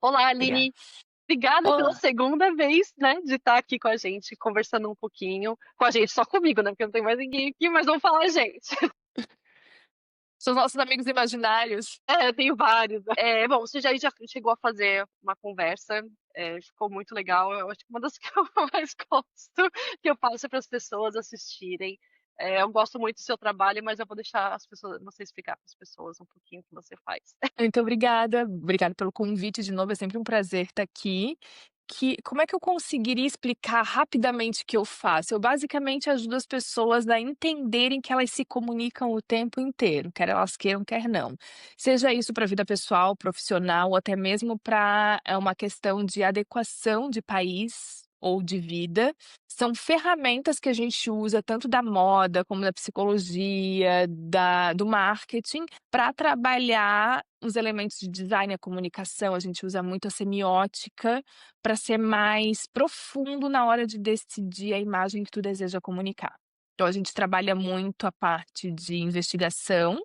Olá, Obrigada. Aline. Obrigada pela Olá. segunda vez, né, de estar aqui com a gente, conversando um pouquinho. Com a gente, só comigo, né, porque não tem mais ninguém aqui, mas vamos falar gente. São nossos amigos imaginários. É, eu tenho vários. Bom, você já chegou a fazer uma conversa, ficou muito legal. Eu acho que uma das que eu mais gosto, que eu passo para as pessoas assistirem. Eu gosto muito do seu trabalho, mas eu vou deixar você explicar para as pessoas um pouquinho o que você faz. Muito obrigada pelo convite de novo, é sempre um prazer estar aqui. Como é que eu conseguiria explicar rapidamente o que eu faço? Eu basicamente ajudo as pessoas a entenderem que elas se comunicam o tempo inteiro, quer elas queiram, quer não. Seja isso para a vida pessoal, profissional ou até mesmo para uma questão de adequação de país ou de vida. São ferramentas que a gente usa tanto da moda como da psicologia, do marketing, para trabalhar os elementos de design, a comunicação. A gente usa muito a semiótica para ser mais profundo na hora de decidir a imagem que tu deseja comunicar. Então a gente trabalha muito a parte de investigação,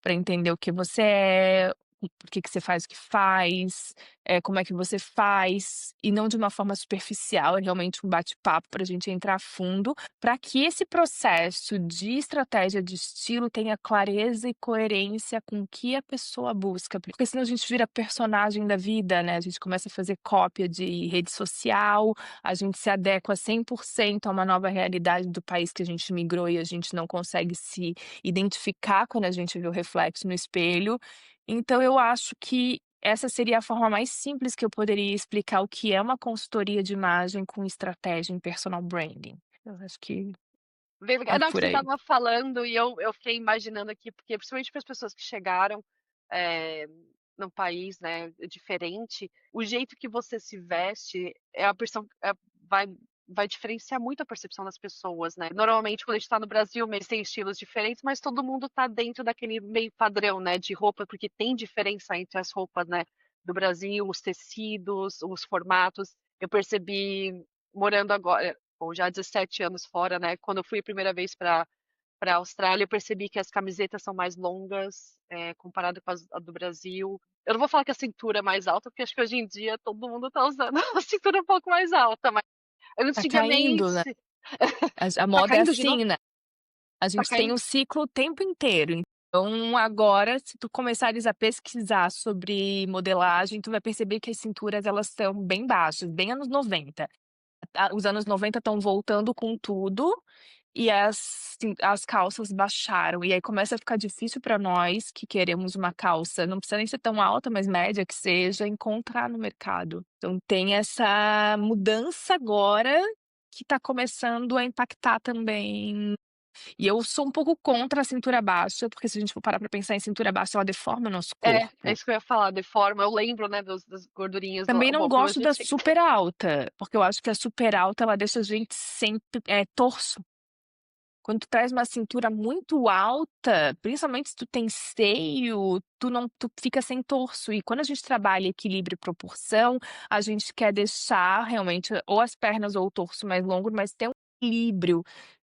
para entender o que você é, por que você faz o que faz, como é que você faz, e não de uma forma superficial, é realmente um bate-papo para a gente entrar a fundo, para que esse processo de estratégia de estilo tenha clareza e coerência com o que a pessoa busca, porque senão a gente vira personagem da vida, né, a gente começa a fazer cópia de rede social, a gente se adequa 100% a uma nova realidade do país que a gente migrou e a gente não consegue se identificar quando a gente vê o reflexo no espelho. Então eu acho que essa seria a forma mais simples que eu poderia explicar o que é uma consultoria de imagem com estratégia em personal branding. Eu acho que Bem legal. é Não, que por você aí. estava falando e eu fiquei imaginando aqui, porque principalmente para as pessoas que chegaram, eh, num país, né, diferente, o jeito que você se veste é a percepção vai diferenciar muito a percepção das pessoas, né. Normalmente quando a gente tá no Brasil, eles têm estilos diferentes, mas todo mundo tá dentro daquele meio padrão, né, de roupa, porque tem diferença entre as roupas, né, do Brasil, os tecidos, os formatos. Eu percebi morando agora ou já 17 anos fora, né, quando eu fui a primeira vez para a Austrália, eu percebi que as camisetas são mais longas, comparado com as a do Brasil. Eu não vou falar que a cintura é mais alta, porque acho que hoje em dia todo mundo tá usando a cintura um pouco mais alta, mas Tá caindo, né, antigamente a tá moda é caindo de novo? assim, né, a Tá gente tem caindo? um ciclo o tempo inteiro. Então agora, se tu começares a pesquisar sobre modelagem, tu vai perceber que as cinturas elas estão bem baixas, bem anos 90. Os anos 90 estão voltando com tudo, e as calças baixaram, e aí começa a ficar difícil para nós que queremos uma calça, não precisa nem ser tão alta, mas média que seja, encontrar no mercado. Então tem essa mudança agora que está começando a impactar também. E eu sou um pouco contra a cintura baixa, porque se a gente for parar para pensar em cintura baixa, ela deforma o nosso É corpo. isso que eu ia falar, deforma. Eu lembro, né, das gordurinhas Também do não bom, pelo menos gosto a da gente tem. super alta, porque eu acho que a super alta ela deixa a gente sempre, torso. Quando tu traz uma cintura muito alta, principalmente se tu tem seio, tu fica sem torso. E quando a gente trabalha equilíbrio e proporção, a gente quer deixar realmente ou as pernas ou o torso mais longo, mas ter um equilíbrio,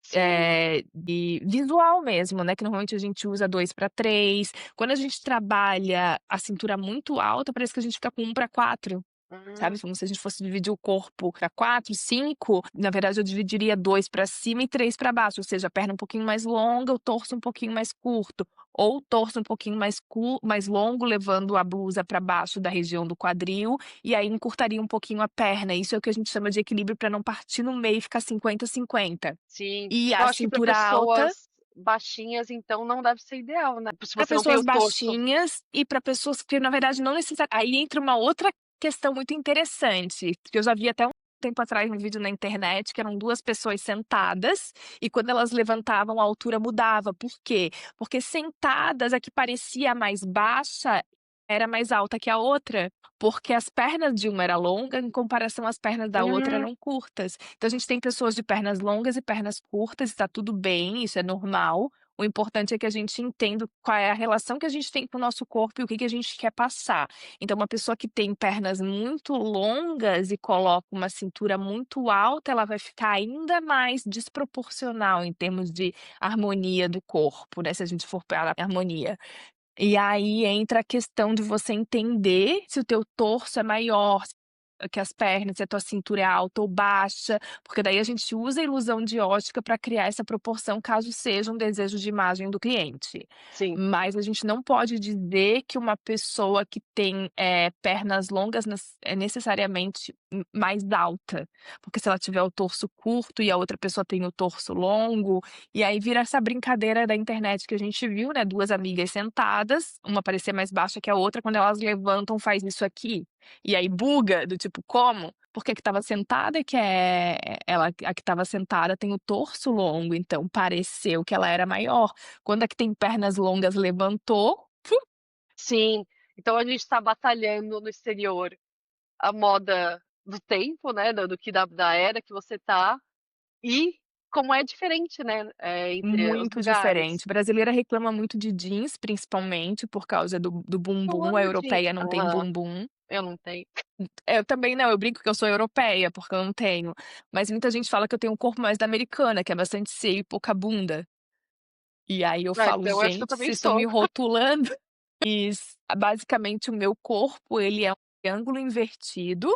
Sim. de visual mesmo, né, que normalmente a gente usa 2:3. Quando a gente trabalha a cintura muito alta, parece que a gente fica com 1:4. Hum, Sabe, como se a gente fosse dividir o corpo para 4, 5, na verdade eu dividiria 2 para cima e 3 para baixo, ou seja, a perna um pouquinho mais longa, o torso um pouquinho mais curto, ou o torso um pouquinho mais longo, levando a blusa para baixo da região do quadril, e aí encurtaria um pouquinho a perna. Isso é o que a gente chama de equilíbrio para não partir no meio e ficar 50-50. sim. E Eu a acho que para cintura alta pessoas baixinhas, então, não deve ser ideal, né, se para você não tem pessoas o torso. baixinhas e para pessoas que na verdade não necessariamente. Aí entra uma outra questão muito interessante, que eu já vi até um tempo atrás um vídeo na internet que eram 2 pessoas sentadas, e quando elas levantavam a altura mudava. Por quê? Porque sentadas a que parecia mais baixa, era mais alta que a outra, porque as pernas de uma era longa em comparação às pernas da outra Hum. eram curtas. Então a gente tem pessoas de pernas longas e pernas curtas, está tudo bem, isso é normal. O importante é que a gente entenda qual é a relação que a gente tem com o nosso corpo e o que que a gente quer passar. Então, uma pessoa que tem pernas muito longas e coloca uma cintura muito alta, ela vai ficar ainda mais desproporcional em termos de harmonia do corpo, né, se a gente for para a harmonia. E aí entra a questão de você entender se o teu torso é maior que as pernas, se a tua cintura é alta ou baixa, porque daí a gente usa a ilusão de ótica para criar essa proporção, caso seja um desejo de imagem do cliente. Sim, Mas a gente não pode dizer que uma pessoa que tem, pernas longas é necessariamente mais alta, porque se ela tiver o torso curto e a outra pessoa tem o torso longo, e aí vira essa brincadeira da internet que a gente viu, né, 2 amigas sentadas, uma parecer mais baixa que a outra, quando elas levantam faz isso aqui. E aí buga, do tipo: "Como? Porque a que estava sentada que ela a que estava sentada tem o torso longo, então pareceu que ela era maior. Quando a que tem pernas longas levantou, sim. Então a gente está batalhando no exterior a moda do tempo, né, do que da era que você tá, e como é diferente, né, entre os muito lugares. diferente. Brasileira reclama muito de jeans, principalmente por causa do Eu bumbum, a amo jeans. europeia não tem Aham, bumbum. eu não tenho. Eu também não, eu brinco que eu sou europeia, porque eu não tenho. Mas muita gente fala que eu tenho um corpo mais da americana, que é bastante seio e pouca bunda. E aí eu É, falo: então eu acho que eu "Gente, também vocês estão sou. me rotulando?" Basicamente o meu corpo, ele é um triângulo invertido,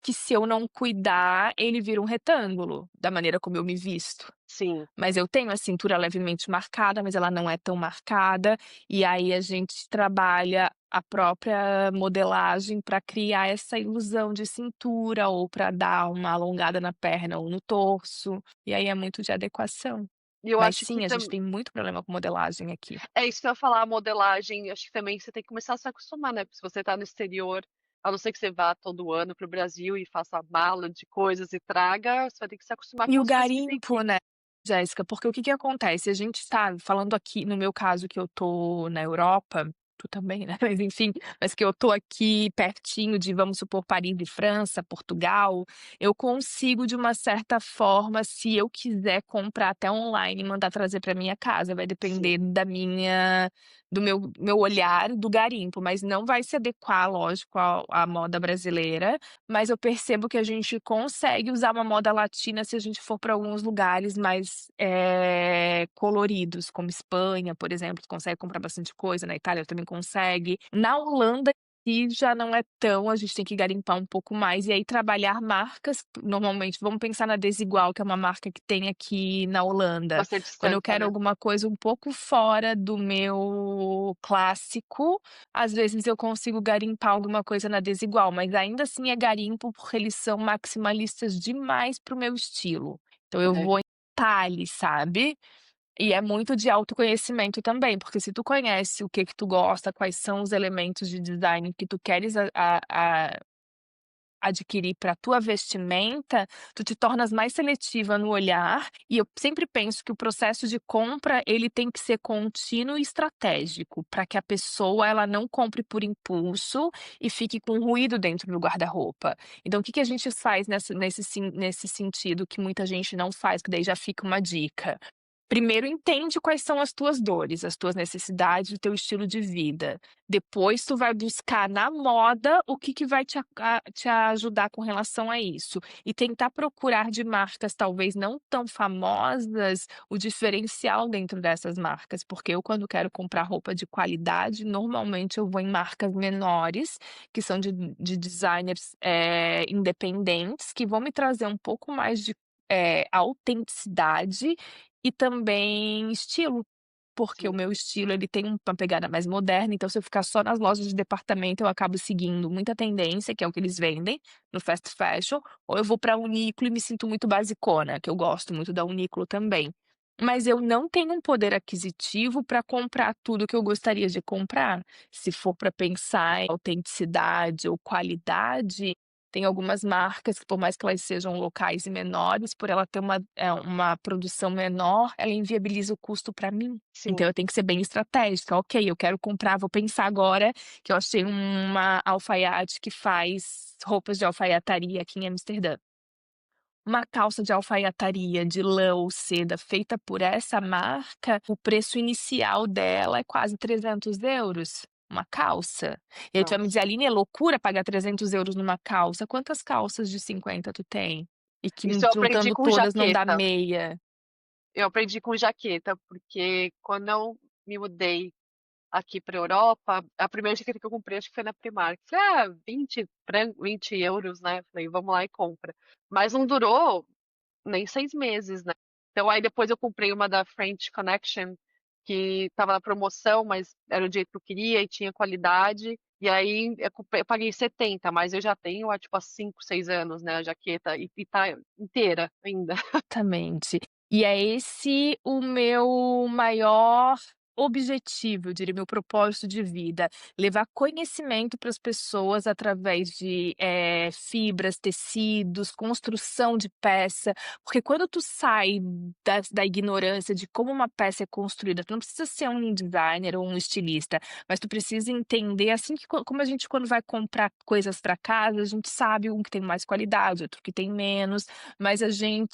que se eu não cuidar, ele vira um retângulo, da maneira como eu me visto. Sim. Mas eu tenho a cintura levemente marcada, mas ela não é tão marcada, e aí a gente trabalha a própria modelagem para criar essa ilusão de cintura ou para dar uma alongada na perna ou no torso, e aí é muito de adequação. E eu Mas acho que sim, a gente tem muito problema com modelagem aqui. é isso que eu ia falar, a modelagem, acho que também você tem que começar a se acostumar, né, porque se você tá no exterior, a não ser que você vá todo ano para o Brasil e faça mala de coisas e traga, você vai ter que se acostumar E com o as coisas que tem garimpo, aqui. né, Jéssica, porque o que que acontece, a gente tá falando aqui no meu caso que eu tô na Europa, tu também, né, mas enfim, mas que eu tô aqui pertinho de, vamos supor, Paris e França, Portugal, eu consigo de uma certa forma, se eu quiser comprar até online e mandar trazer pra minha casa, vai Sim, depender do meu olhar do garimpo, mas não vai se adequar, lógico, à moda brasileira, mas eu percebo que a gente consegue usar uma moda latina se a gente for para alguns lugares mais, coloridos, como Espanha, por exemplo, tu consegue comprar bastante coisa, na Itália também consegue. Na Holanda em si já não é tão, a gente tem que garimpar um pouco mais e aí trabalhar marcas, normalmente vamos pensar na Desigual, que é uma marca que tem aqui na Holanda. bastante Quando eu estampa, quero né. alguma coisa um pouco fora do meu clássico, às vezes eu consigo garimpar alguma coisa na Desigual, mas ainda assim é garimpo, porque eles são maximalistas demais para o meu estilo. Então eu É. vou em detalhes, sabe. E é muito de autoconhecimento também, porque se tu conhece o que que tu gosta, quais são os elementos de design que tu queres adquirir para a tua vestimenta, tu te tornas mais seletiva no olhar, e eu sempre penso que o processo de compra, ele tem que ser contínuo e estratégico, para que a pessoa ela não compre por impulso e fique com ruído dentro do guarda-roupa. Então o que que a gente faz nesse sentido que muita gente não faz, que daí já fica uma dica. Primeiro entende quais são as tuas dores, as tuas necessidades, o teu estilo de vida. Depois tu vai buscar na moda o que que vai te ajudar com relação a isso. E tentar procurar de marcas talvez não tão famosas, o diferencial dentro dessas marcas, porque eu quando quero comprar roupa de qualidade, normalmente eu vou em marcas menores, que são de designers, independentes, que vão me trazer um pouco mais de, autenticidade e também estilo, porque o Sim, meu estilo ele tem uma pegada mais moderna, então se eu ficar só nas lojas de departamento eu acabo seguindo muita tendência, que é o que eles vendem no fast fashion, ou eu vou pra Uniqlo e me sinto muito basicona, que eu gosto muito da Uniqlo também. Mas eu não tenho um poder aquisitivo para comprar tudo que eu gostaria de comprar. Se for para pensar em autenticidade ou qualidade, tem algumas marcas que por mais que elas sejam locais e menores, por ela ter uma produção menor, ela inviabiliza o custo para mim. Então sim. eu tenho que ser bem estratégica. Ok, eu quero comprar, vou pensar agora que eu achei uma alfaiate que faz roupas de alfaiataria aqui em Amsterdã. Uma calça de alfaiataria de lã ou seda feita por essa marca, o preço inicial dela é quase 300 euros, uma calça. E aí tu vai me dizer: Nossa. "Aline, é loucura pagar 300 euros numa calça". Quantas calças de 50 tu tem? E que Isso eu aprendi juntando com todas não dá jaqueta. meia. Eu aprendi com jaqueta, porque quando eu me mudei aqui pra Europa, a primeira jaqueta que eu comprei acho que foi na Primark. Falei: "Ah, 20 euros, né". Falei: "Vamos lá e compra". Mas não durou nem 6 meses, né. Então aí depois eu comprei uma da French Connection, que estava na promoção, mas era do jeito que eu queria e tinha qualidade, e aí eu paguei 70, mas eu já tenho há, tipo, há 5, 6 anos, né, a jaqueta e tá inteira ainda. Exatamente. E é esse o meu maior objetivo, eu diria, meu propósito de vida, levar conhecimento para as pessoas através de, fibras, tecidos, construção de peça, porque quando tu sai da ignorância de como uma peça é construída, tu não precisa ser um designer ou um estilista, mas tu precisa entender, assim que como a gente quando vai comprar coisas para casa, a gente sabe um que tem mais qualidade, outro que tem menos, mas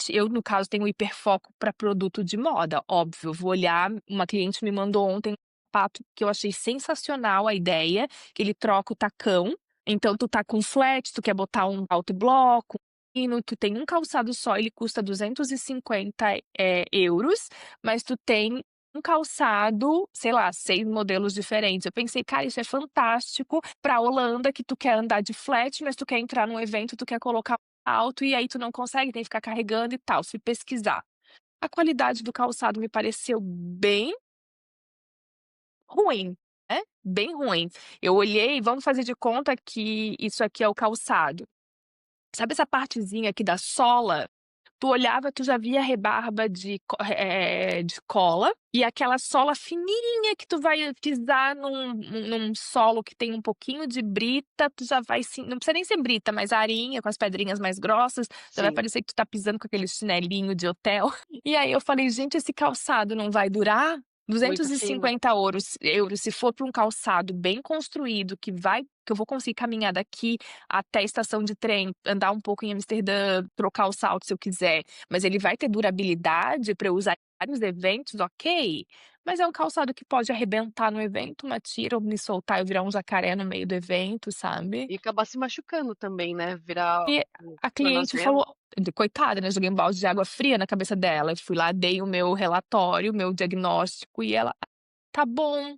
eu, no caso, tenho hiperfoco para produto de moda, óbvio, eu vou olhar uma cliente me mandou ontem um sapato que eu achei sensacional a ideia, que ele troca o tacão, então tu tá com flat, tu quer botar um alto bloco, fino, tu tem um calçado só, ele custa 250 euros, mas tu tem um calçado, sei lá, 6 modelos diferentes. Eu pensei: "Cara, isso é fantástico pra Holanda, que tu quer andar de flat, mas tu quer entrar num evento, tu quer colocar alto e aí tu não consegue, tem que ficar carregando e tal". Fui pesquisar. A qualidade do calçado me pareceu bem ruim, né, bem ruim. Eu olhei, vamos fazer de conta que isso aqui é o calçado. Sabe essa partezinha aqui da sola? Tu olhava, tu já via a rebarba de cola e aquela sola fininha que tu vai pisar num solo que tem um pouquinho de brita, tu já vai não precisa nem ser brita, mas arinha com as pedrinhas mais grossas, já vai Sim, parecer que tu tá pisando com aquele chinelinho de hotel. E aí eu falei: "Gente, esse calçado não vai durar?" muito Duzentos e fino. cinquenta euros se for para um calçado bem construído que eu vou conseguir caminhar daqui até a estação de trem, andar um pouco em Amsterdã, trocar o salto se eu quiser, mas ele vai ter durabilidade para eu usar em vários eventos, ok, mas é um calçado que pode arrebentar no evento, uma tira ou me soltar, eu virar um jacaré no meio do evento, sabe. E acabar se machucando também, né, virar E o a cliente tornozelo. falou coitada, né, joguei um balde de água fria na cabeça dela, eu fui lá, dei o meu relatório, o meu diagnóstico e ela: "Tá bom".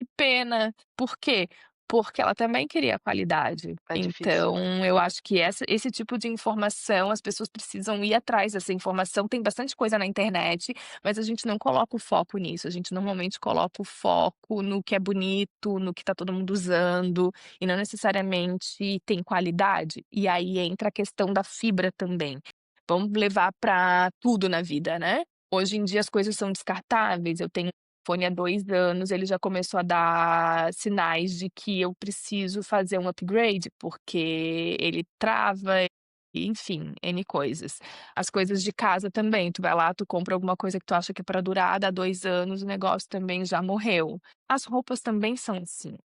Que pena. Por quê? Porque ela também queria qualidade. É difícil. Então, eu acho que esse tipo de informação, as pessoas precisam ir atrás dessa informação. Tem bastante coisa na internet, mas a gente não coloca o foco nisso. A gente normalmente coloca o foco no que é bonito, no que está todo mundo usando, e não necessariamente tem qualidade. E aí entra a questão da fibra também. Vamos levar para tudo na vida, né? Hoje em dia as coisas são descartáveis. Eu tenho iPhone há 2 anos, ele já começou a dar sinais de que eu preciso fazer um upgrade, porque ele trava, enfim, N coisas. As coisas de casa também, tu vai lá, tu compra alguma coisa que tu acha que é para durar, dá 2 anos, o negócio também já morreu. As roupas também são assim.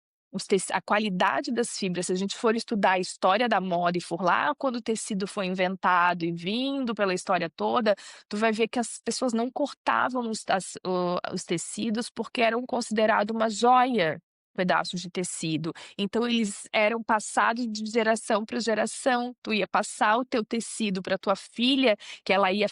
A qualidade das fibras, se a gente for estudar a história da moda e for lá quando o tecido foi inventado e vindo pela história toda, tu vai ver que as pessoas não cortavam os tecidos, porque eram considerado uma joia, pedaços de tecido. Então eles eram passados de geração para geração. Tu ia passar o teu tecido para tua filha, que ela ia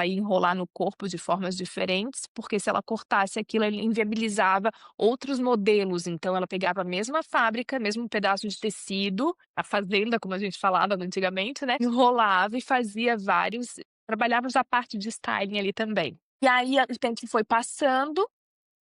enrolar no corpo de formas diferentes, porque se ela cortasse aquilo, ele inviabilizava outros modelos. Então ela pegava a mesma fábrica, mesmo pedaço de tecido, a fazenda, como a gente falava antigamente, né, enrolava e fazia vários. Trabalhava já a parte de styling ali também. E aí o tempo foi passando,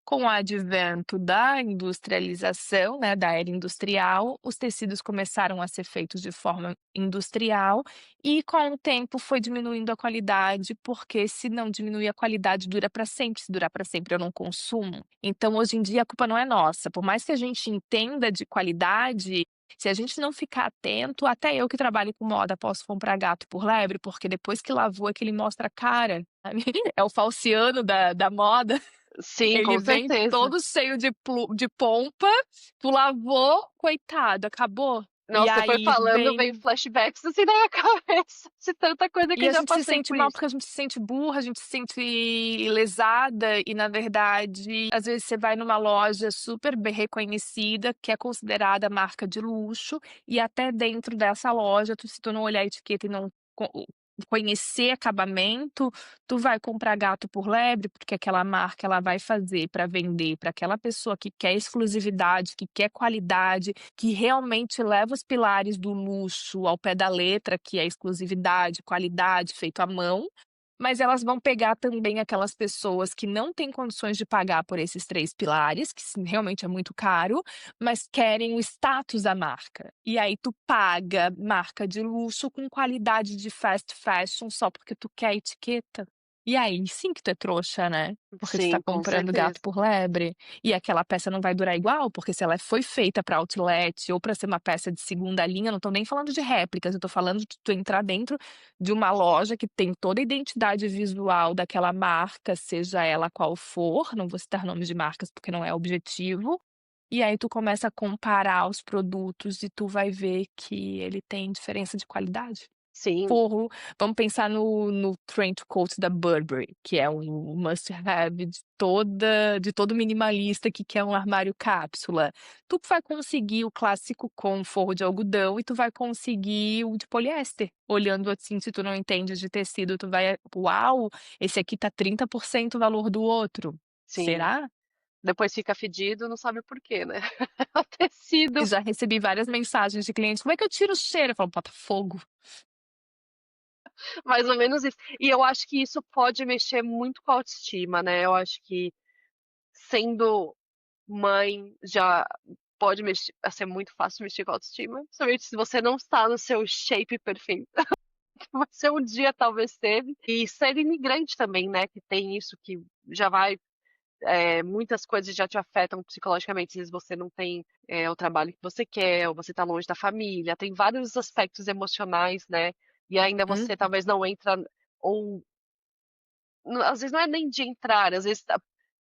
com o advento da industrialização, né, da era industrial, os tecidos começaram a ser feitos de forma industrial e com o tempo foi diminuindo a qualidade, porque se não diminuir a qualidade dura para sempre, se durar para sempre eu não consumo. Então hoje em dia a culpa não é nossa, por mais que a gente entenda de qualidade, se a gente não ficar atento, até eu que trabalho com moda posso comprar gato por lebre, porque depois que lavou é que ele mostra a cara, sabe. É o falciano da moda. Sim, Ele com vem certeza. todo cheio de pompa, tu lavou, coitado, acabou. E Nossa, você foi aí falando, veio vem flashbacks, assim, na minha cabeça, de tanta coisa que e eu a já gente se passei sente com mal, isso. porque a gente se sente burra, a gente se sente lesada e, na verdade, às vezes você vai numa loja super bem reconhecida, que é considerada marca de luxo, e até dentro dessa loja, se tu não olhar a etiqueta e não conhecer acabamento, tu vai comprar gato por lebre, porque aquela marca ela vai fazer para vender para aquela pessoa que quer exclusividade, que quer qualidade, que realmente leva os pilares do luxo ao pé da letra, que é exclusividade, qualidade, feito à mão, mas elas vão pegar também aquelas pessoas que não têm condições de pagar por esses 3 pilares, que realmente é muito caro, mas querem o status da marca. E aí tu paga marca de luxo com qualidade de fast fashion só porque tu quer etiqueta. E aí sim que tu é trouxa, né, porque tu tá Sim, com comprando gato certeza. por lebre. E aquela peça não vai durar igual, porque se ela foi feita para outlet ou para ser uma peça de segunda linha, não tô nem falando de réplicas, eu tô falando de tu entrar dentro de uma loja que tem toda a identidade visual daquela marca, seja ela qual for, não vou citar nomes de marcas porque não é objetivo, e aí tu começa a comparar os produtos e tu vai ver que ele tem diferença de qualidade. Sim, Forro, vamos pensar no trench coat da Burberry, que é um must have de todo minimalista que quer um armário cápsula. Tu vai conseguir o clássico com forro de algodão e tu vai conseguir o de poliéster. Olhando assim, se tu não entende de tecido, tu vai: "Uau, esse aqui tá 30% o valor do outro. sim. Será?". Depois fica fedido, não sabe por quê, né. O tecido, E já recebi várias mensagens de clientes: "Como é que eu tiro o cheiro?". Eu falo: "Bota fogo". mais ou menos isso. E eu acho que isso pode mexer muito com a autoestima, né, eu acho que sendo mãe já pode mexer ser muito fácil mexer com a autoestima, principalmente se você não está no seu shape perfeito. Vai ser um dia talvez teve. E ser imigrante também, né, que tem isso que já vai, muitas coisas já te afetam psicologicamente, às vezes você não tem, o trabalho que você quer, ou você está longe da família, tem vários aspectos emocionais, né, e ainda Hum. você talvez não entra ou às vezes não é nem de entrar, às vezes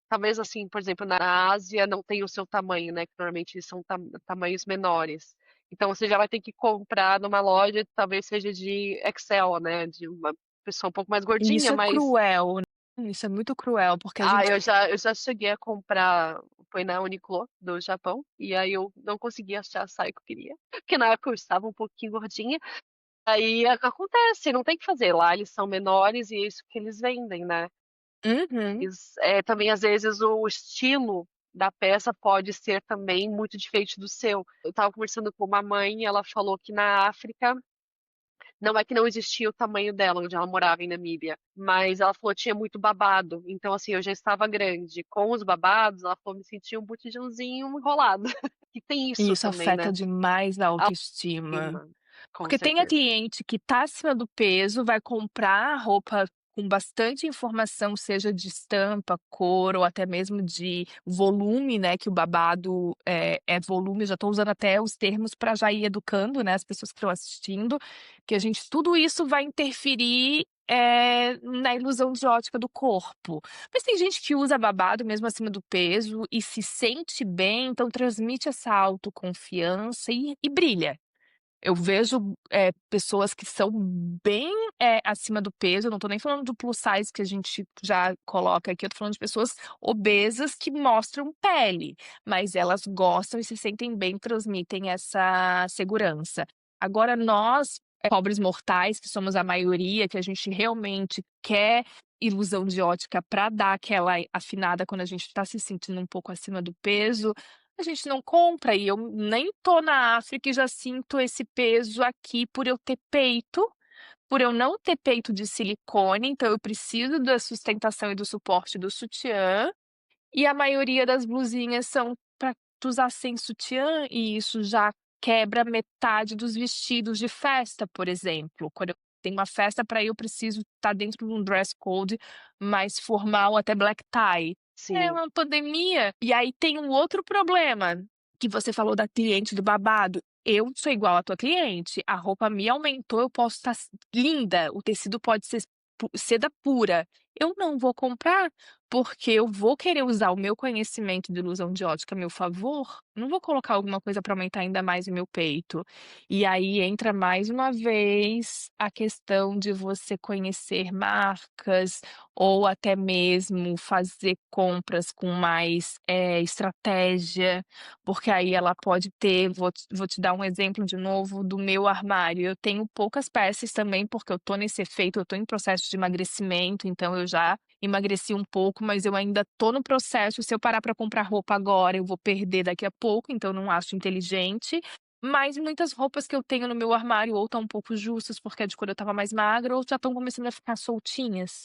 talvez, assim, por exemplo, na Ásia não tem o seu tamanho, né, que normalmente são tamanhos menores. Então você já vai ter que comprar numa loja, talvez seja de XL, né, de uma pessoa um pouco mais E isso gordinha, é mas cruel, né, isso é muito cruel, porque a ah, gente eu já cheguei a comprar, foi na Uniqlo do Japão, e aí eu não consegui achar a saia que eu queria, porque na época eu estava um pouquinho gordinha, aí acontece, não tem o que fazer, lá eles são menores e é isso que eles vendem, né. Uhum. Mas, também às vezes o estilo da peça pode ser também muito diferente do seu. Eu estava conversando com uma mãe e ela falou que na África, não é que não existia o tamanho dela, onde ela morava em Namíbia, mas ela falou que tinha muito babado, então assim, eu já estava grande, com os babados, ela falou: "Me sentia um botijãozinho enrolado". E tem E isso isso também, afeta né, demais a autoestima. autoestima, com Porque tem a certeza. cliente que tá acima do peso, vai comprar roupa com bastante informação, seja de estampa, cor ou até mesmo de volume, né, que o babado é volume, eu já estou usando até os termos para já ir educando, né, as pessoas que estão assistindo, que a gente tudo isso vai interferir, na ilusão de ótica do corpo. Mas tem gente que usa babado mesmo acima do peso e se sente bem, então transmite essa autoconfiança e brilha. Eu vejo, pessoas que são bem, acima do peso, eu não tô nem falando do plus size que a gente já coloca aqui, eu tô falando de pessoas obesas que mostram pele, mas elas gostam e se sentem bem, transmitem essa segurança. Agora nós, pobres mortais, que somos a maioria, que a gente realmente quer ilusão de ótica para dar aquela afinada quando a gente tá se sentindo um pouco acima do peso, a gente não compra e eu nem tô na África e já sinto esse peso aqui por eu ter peito, por eu não ter peito de silicone, então eu preciso da sustentação e do suporte do sutiã, e a maioria das blusinhas são para tu usar sem sutiã e isso já quebra metade dos vestidos de festa, por exemplo. Quando eu tenho uma festa para ir, eu preciso estar dentro de um dress code mais formal, até black tie. É Sim, uma pandemia. E aí tem um outro problema, que você falou da cliente do babado. Eu sou igual à tua cliente, a roupa me aumentou, eu posso estar linda, o tecido pode ser seda pura. Eu não vou comprar, porque eu vou querer usar o meu conhecimento de ilusão de ótica a meu favor, não vou colocar alguma coisa para aumentar ainda mais o meu peito. E aí entra mais uma vez a questão de você conhecer marcas ou até mesmo fazer compras com mais, estratégia, porque aí ela pode ter vou te dar um exemplo de novo do meu armário, eu tenho poucas peças também, porque eu tô nesse efeito, eu tô em processo de emagrecimento, então eu já emagreci um pouco, mas eu ainda tô no processo, se eu parar para comprar roupa agora, eu vou perder daqui a pouco, então eu não acho inteligente. Mas muitas roupas que eu tenho no meu armário ou estão um pouco justas, porque é de quando eu estava mais magra, ou já estão começando a ficar soltinhas.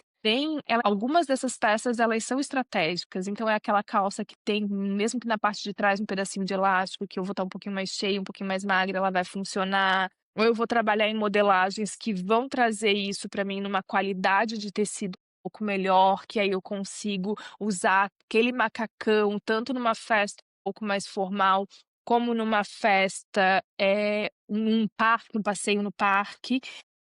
Algumas dessas peças, elas são estratégicas, então é aquela calça que tem, mesmo que na parte de trás, um pedacinho de elástico, que eu vou estar um pouquinho mais cheia, um pouquinho mais magra, ela vai funcionar. Ou eu vou trabalhar em modelagens que vão trazer isso para mim numa qualidade de tecido um pouco melhor, que aí eu consigo usar aquele macacão tanto numa festa um pouco mais formal, como numa festa, num parque, um passeio no parque,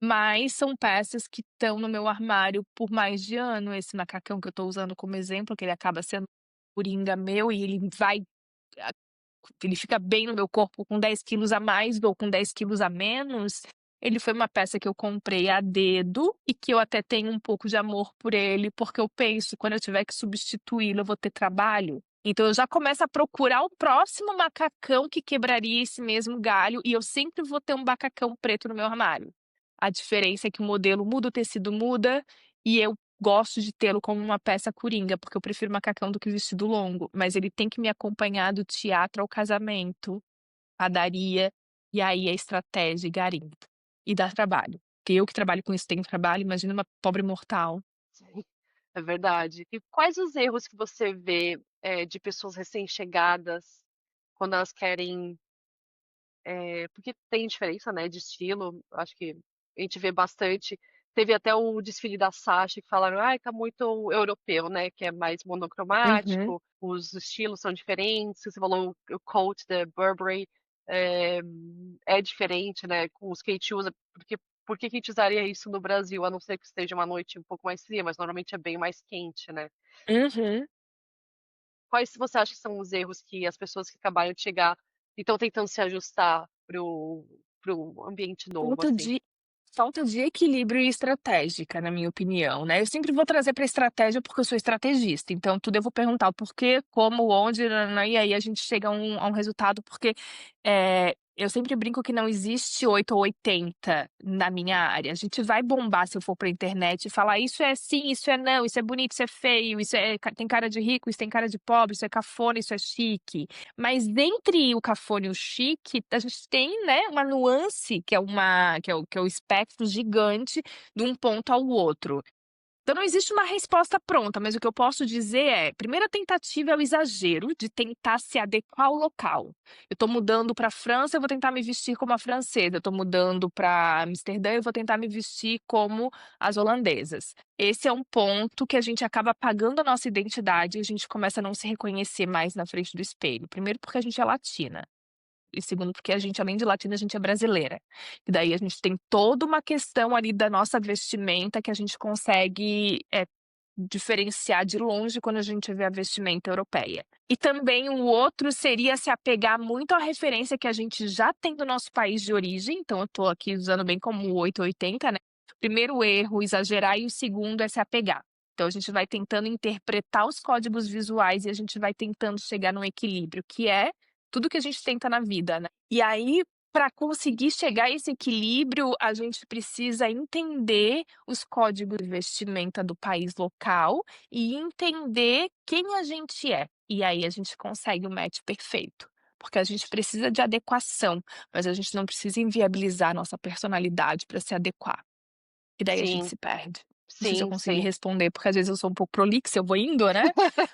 mas são peças que estão no meu armário por mais de ano. Esse macacão que eu estou usando como exemplo, que ele acaba sendo coringa meu e a ele fica bem no meu corpo com 10 quilos a mais ou com 10 quilos a menos, ele foi uma peça que eu comprei a dedo e que eu até tenho um pouco de amor por ele, porque eu penso: "Quando eu tiver que substituí-lo, eu vou ter trabalho". Então eu já começo a procurar o próximo macacão que quebraria esse mesmo galho e eu sempre vou ter um macacão preto no meu armário. A diferença é que o modelo muda, o tecido muda e eu gosto de tê-lo como uma peça coringa, porque eu prefiro macacão do que vestido longo, mas ele tem que me acompanhar do teatro ao casamento, padaria, e aí a estratégia e garimpo. E dá trabalho, porque eu que trabalho com isso tenho trabalho, imagina uma pobre mortal. Sim, é verdade. E quais os erros que você vê, de pessoas recém-chegadas, quando elas querem porque tem diferença, né, de estilo, acho que a gente vê bastante. Teve até o desfile da Sasha que falaram: "Ai, tá muito europeu, né, que é mais Uhum, monocromático, os estilos são diferentes". Você falou o coat da Burberry, eh, é diferente, né, com os que a gente usa, porque por que que a gente usaria isso no Brasil, a não ser que esteja uma noite um pouco mais fria, mas normalmente é bem mais quente, né. uhum. Quais você acha que são os erros que as pessoas que acabaram de chegar e estão tentando se ajustar para o ambiente novo, Falta assim? de falta de equilíbrio e estratégica, na minha opinião, né. Eu sempre vou trazer para estratégia, porque eu sou estrategista, então tudo eu vou perguntar o porquê, como, onde, nã e aí a gente chega a um resultado, porque, eu sempre brinco que não existe 8 ou 80 na minha área. A gente vai bombar se eu for pra internet e falar: "Isso é sim, isso é não, isso é bonito, isso é feio, isso tem cara de rico, isso tem cara de pobre, isso é cafona, isso é chique". Mas dentre o cafona e o chique, a gente tem, né, uma nuance que é o espectro gigante de um ponto ao outro. Então não existe uma resposta pronta, mas o que eu posso dizer é, primeira tentativa é o exagero de tentar se adequar ao local. Eu estou mudando para a França, eu vou tentar me vestir como a francesa, eu estou mudando para Amsterdã, eu vou tentar me vestir como as holandesas. Esse é um ponto que a gente acaba apagando a nossa identidade e a gente começa a não se reconhecer mais na frente do espelho. Primeiro porque a gente é latina. E segundo, porque a gente, além de latina, a gente é brasileira. E daí a gente tem toda uma questão ali da nossa vestimenta que a gente consegue, diferenciar de longe quando a gente vê a vestimenta europeia. E também o outro seria se apegar muito à referência que a gente já tem do nosso país de origem, então eu estou aqui usando bem como o 880, né. Primeiro erro, exagerar, e o segundo é se apegar. Então a gente vai tentando interpretar os códigos visuais e a gente vai tentando chegar num equilíbrio, que é tudo que a gente tenta na vida, né. E aí, para conseguir chegar a esse equilíbrio, a gente precisa entender os códigos de vestimenta do país local e entender quem a gente é. E aí a gente consegue o match perfeito, porque a gente precisa de adequação, mas a gente não precisa inviabilizar a nossa personalidade para se adequar, e daí a gente Sim, se perde. Não sei se eu sim, consegui sim. responder, porque às vezes eu sou um pouco prolixa, eu vou indo, né,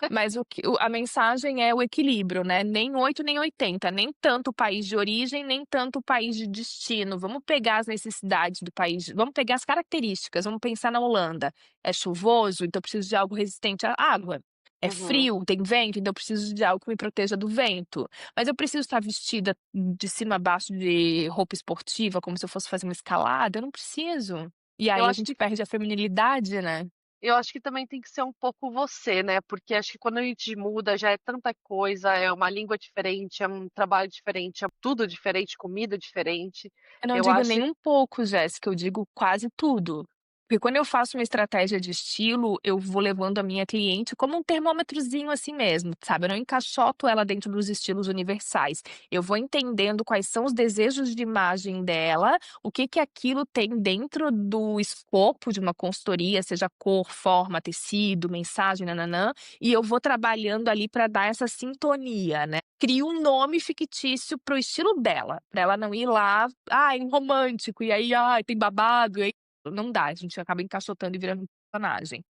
mas a mensagem é o equilíbrio, né, nem 8 nem 80, nem tanto o país de origem, nem tanto o país de destino. Vamos pegar as necessidades do país, vamos pegar as características, vamos pensar na Holanda. É chuvoso, então eu preciso de algo resistente à água. É Uhum. frio, tem vento, então eu preciso de algo que me proteja do vento. Mas eu preciso estar vestida de cima a baixo de roupa esportiva, como se eu fosse fazer uma escalada? Eu não preciso. E Eu aí a acho gente que perde a feminilidade, né. Eu acho que também tem que ser um pouco você, né, porque acho que quando a gente muda já é tanta coisa, é uma língua diferente, é um trabalho diferente, é tudo diferente, comida diferente. Eu não Eu digo acho nem um pouco, Jéssica, eu digo quase tudo. Porque quando eu faço uma estratégia de estilo, eu vou levando a minha cliente como um termômetrozinho assim mesmo, sabe? Eu não encaixoto ela dentro dos estilos universais. Eu vou entendendo quais são os desejos de imagem dela, o que que aquilo tem dentro do escopo de uma consultoria, seja cor, forma, tecido, mensagem, nananã, e eu vou trabalhando ali para dar essa sintonia, né? Crio um nome fictício para o estilo dela, para ela não ir lá, ai, um romântico, e aí, ai, tem babado, e aí não dá, a gente acaba encaixotando e virando um personagem.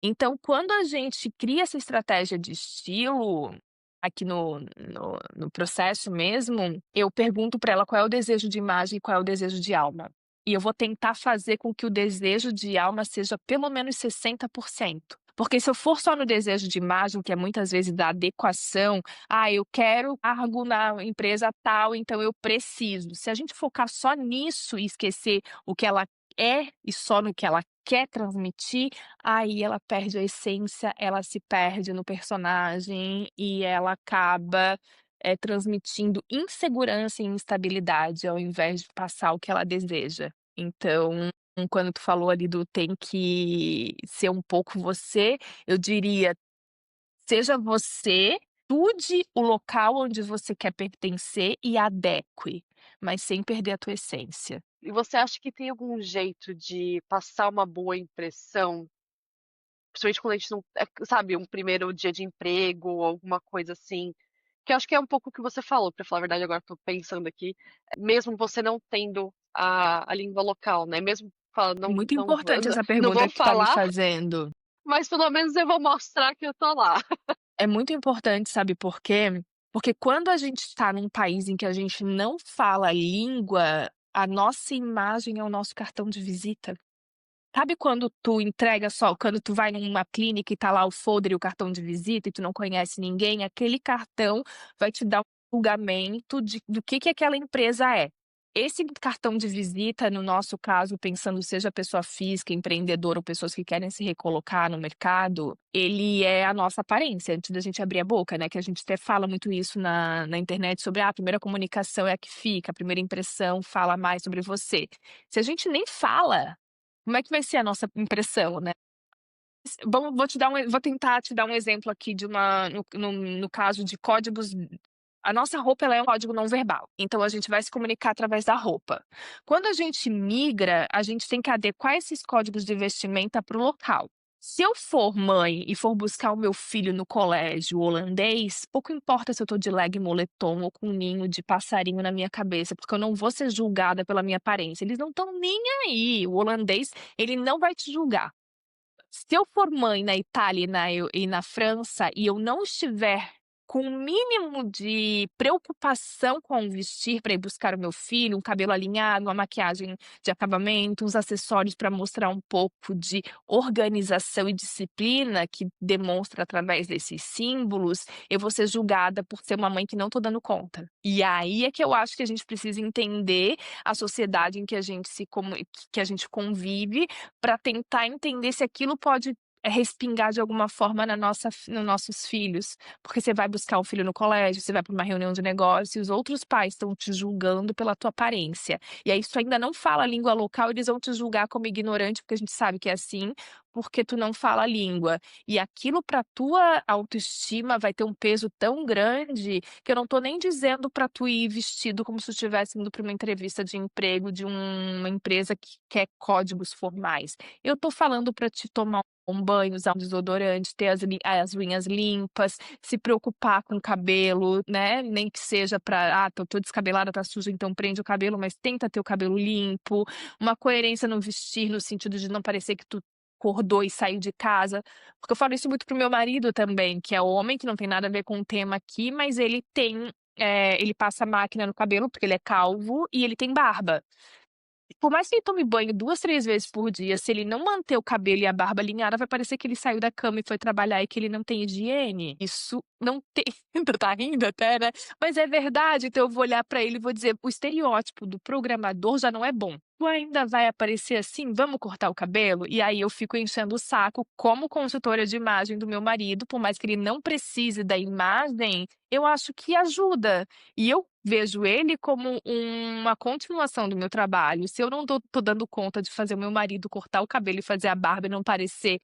Então, quando a gente cria essa estratégia de estilo, aqui no processo mesmo, eu pergunto para ela qual é o desejo de imagem e qual é o desejo de alma. E eu vou tentar fazer com que o desejo de alma seja pelo menos 60%. Porque se eu for só no desejo de imagem, que é muitas vezes da adequação, ah, eu quero cargo na empresa tal, então eu preciso. Se a gente focar só nisso e esquecer o que ela é e só no que ela quer transmitir, aí ela perde a essência, ela se perde no personagem e ela acaba, transmitindo insegurança e instabilidade, ao invés de passar o que ela deseja. Então, quando tu falou ali do tem que ser um pouco você, eu diria: seja você, estude o local onde você quer pertencer e adeque, mas sem perder a tua essência. e você acha que tem algum jeito de passar uma boa impressão, principalmente quando a gente não sabe, um primeiro dia de emprego ou alguma coisa assim, que eu acho que é um pouco o que você falou, pra falar a verdade agora tô pensando aqui, mesmo você não tendo a língua local, né, mesmo falando É não muito não importante essa não pergunta vou que tu tá me falar, fazendo. mas pelo menos eu vou mostrar que eu tô lá. É muito importante, sabe por quê? Porque quando a gente está num país em que a gente não fala a língua, a nossa imagem é o nosso cartão de visita. Sabe quando tu entrega só quando tu vai numa clínica e tá lá o folder e o cartão de visita e tu não conhece ninguém, aquele cartão vai te dar um julgamento do que aquela empresa é. Esse cartão de visita, no nosso caso, pensando seja pessoa física, empreendedor ou pessoas que querem se recolocar no mercado, ele é a nossa aparência, antes da gente abrir a boca, né, que a gente até fala muito isso na internet sobre: "Ah, a primeira comunicação é a que fica, a primeira impressão fala mais sobre você". Se a gente nem fala, como é que vai ser a nossa impressão, né? Vou tentar te dar um exemplo aqui de uma no caso de códigos. A nossa roupa, ela é um código não verbal, então a gente vai se comunicar através da roupa. Quando a gente migra, a gente tem que adequar esses códigos de vestimenta para o local. Se eu for mãe e for buscar o meu filho no colégio holandês, pouco importa se eu estou de leg moletom ou com um ninho de passarinho na minha cabeça, porque eu não vou ser julgada pela minha aparência, eles não estão nem aí, o holandês, ele não vai te julgar. Se eu for mãe na Itália e na França e eu não estiver com o mínimo de preocupação com o vestir para ir buscar o meu filho, um cabelo alinhado, uma maquiagem de acabamento, uns acessórios para mostrar um pouco de organização e disciplina que demonstra através desses símbolos, eu vou ser julgada por ser uma mãe que não estou dando conta. E aí é que eu acho que a gente precisa entender a sociedade em que a gente que a gente convive para tentar entender se aquilo pode, respingar de alguma forma na nossa nos nossos filhos. Porque você vai buscar o filho no colégio, você vai para uma reunião de negócio e os outros pais estão te julgando pela tua aparência. E aí se tu ainda não fala a língua local, eles vão te julgar como ignorante, porque a gente sabe que é assim, porque tu não fala a língua. E aquilo para tua autoestima vai ter um peso tão grande, que eu não tô nem dizendo para tu ir vestido como se tu estivesse indo para uma entrevista de emprego de uma empresa que quer códigos formais. Eu tô falando para te tomar um banho, usar um desodorante, ter as unhas limpas, se preocupar com o cabelo, né, nem que seja para: "Ah, tô descabelada, tá sujo, então prende o cabelo", mas tenta ter o cabelo limpo, uma coerência no vestir, no sentido de não parecer que tu acordou e saiu de casa, porque eu falo isso muito pro meu marido também, que é homem, que não tem nada a ver com o tema aqui, mas ele tem, ele passa máquina no cabelo, porque ele é calvo, e ele tem barba. Por mais que ele tome banho 2, 3 vezes por dia, se ele não manter o cabelo e a barba alinhada, vai parecer que ele saiu da cama e foi trabalhar e que ele não tem higiene. Isso não tem tu tá rindo até, né, mas é verdade, então eu vou olhar pra ele e vou dizer: "O estereótipo do programador já não é bom". "Tu ainda vai aparecer assim? Vamos cortar o cabelo?" E aí eu fico enchendo o saco como consultora de imagem do meu marido, por mais que ele não precise da imagem, eu acho que ajuda. E eu vejo ele como uma continuação do meu trabalho. Se eu não tô dando conta de fazer o meu marido cortar o cabelo e fazer a barba e não parecer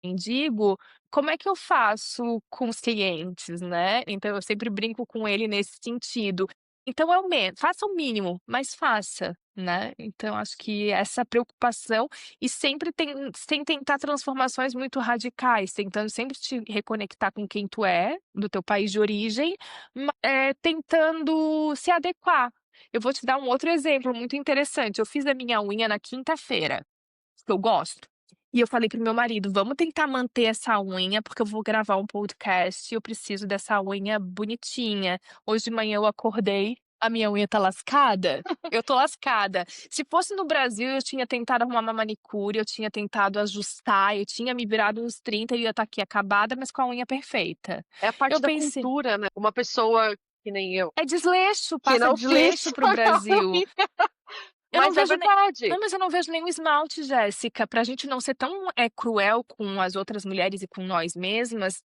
mendigo, como é que eu faço com os clientes, né? Então eu sempre brinco com ele nesse sentido. Então é o faça o mínimo, mas faça, né. Então acho que essa preocupação e sempre sem tentar transformações muito radicais, tentando sempre te reconectar com quem tu é, do teu país de origem, tentando se adequar. Eu vou te dar um outro exemplo muito interessante, eu fiz a minha unha na quinta-feira, que eu gosto, e eu falei para o meu marido: "Vamos tentar manter essa unha, porque eu vou gravar um podcast e eu preciso dessa unha bonitinha". Hoje de manhã eu acordei, a minha unha tá lascada, eu tô lascada. Se fosse no Brasil, eu tinha tentado arrumar uma manicure, eu tinha tentado ajustar, eu tinha me virado nos 30 e ia estar aqui acabada, mas com a unha perfeita. É a Eu parte da pensei: cultura, né. Uma pessoa que nem eu, "É desleixo, que passa não fez desleixo para o a Brasil". unha, Eu não mas é vejo nem verdade. não, mas eu não vejo nenhum esmalte, Jéssica, pra gente não ser tão, cruel com as outras mulheres e com nós mesmas,